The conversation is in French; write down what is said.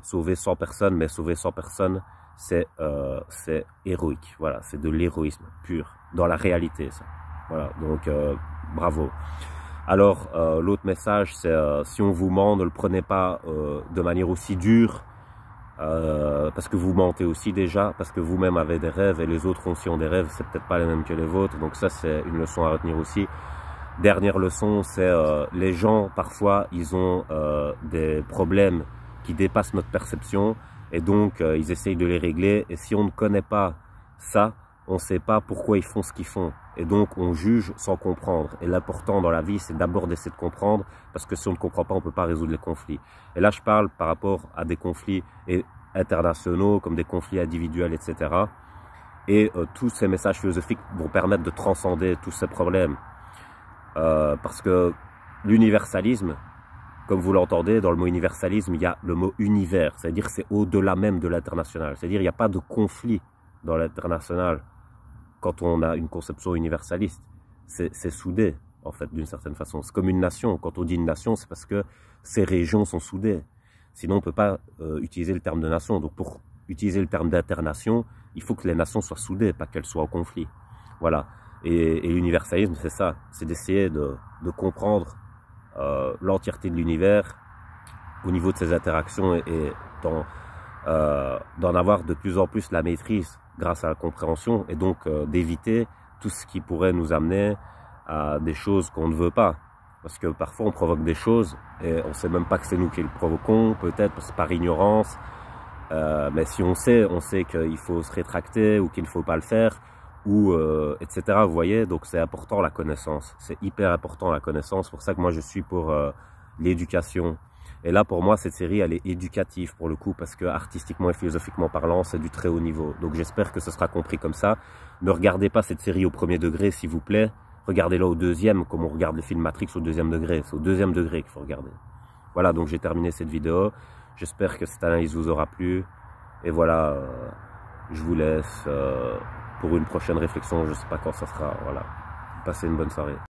sauver 100 personnes, mais sauver 100 personnes, c'est héroïque. Voilà, c'est de l'héroïsme pur, dans la réalité, ça. Voilà, donc bravo. Alors, l'autre message, c'est si on vous ment, ne le prenez pas de manière aussi dure, parce que vous mentez aussi déjà, parce que vous-même avez des rêves et les autres aussi ont des rêves, c'est peut-être pas les mêmes que les vôtres, donc ça c'est une leçon à retenir aussi. Dernière leçon, c'est les gens parfois ils ont des problèmes qui dépassent notre perception et donc ils essayent de les régler, et si on ne connaît pas ça, on ne sait pas pourquoi ils font ce qu'ils font, et donc on juge sans comprendre. Et l'important dans la vie, c'est d'abord d'essayer de comprendre, parce que si on ne comprend pas, on ne peut pas résoudre les conflits. Et là, je parle par rapport à des conflits internationaux, comme des conflits individuels, etc. Et tous ces messages philosophiques vont permettre de transcender tous ces problèmes. Parce que l'universalisme, comme vous l'entendez, dans le mot universalisme, il y a le mot univers, c'est-à-dire c'est au-delà même de l'international. C'est-à-dire il n'y a pas de conflit dans l'international. Quand on a une conception universaliste, c'est soudé, en fait, d'une certaine façon. C'est comme une nation. Quand on dit une nation, c'est parce que ces régions sont soudées. Sinon, on ne peut pas utiliser le terme de nation. Donc, pour utiliser le terme d'internation, il faut que les nations soient soudées, pas qu'elles soient en conflit. Voilà. Et l'universalisme, c'est ça. C'est d'essayer de comprendre l'entièreté de l'univers au niveau de ses interactions et d'en avoir de plus en plus la maîtrise grâce à la compréhension, et donc d'éviter tout ce qui pourrait nous amener à des choses qu'on ne veut pas. Parce que parfois on provoque des choses et on ne sait même pas que c'est nous qui le provoquons, peut-être par ignorance. Mais si on sait qu'il faut se rétracter ou qu'il ne faut pas le faire, ou etc. Vous voyez, donc c'est important la connaissance. C'est hyper important la connaissance. C'est pour ça que moi je suis pour l'éducation. Et là, pour moi, cette série, elle est éducative pour le coup, parce que artistiquement et philosophiquement parlant, c'est du très haut niveau. Donc j'espère que ce sera compris comme ça. Ne regardez pas cette série au premier degré, s'il vous plaît. Regardez-la au deuxième, comme on regarde le film Matrix au deuxième degré. C'est au deuxième degré qu'il faut regarder. Voilà, donc j'ai terminé cette vidéo. J'espère que cette analyse vous aura plu. Et voilà, je vous laisse pour une prochaine réflexion. Je ne sais pas quand ça sera. Voilà, passez une bonne soirée.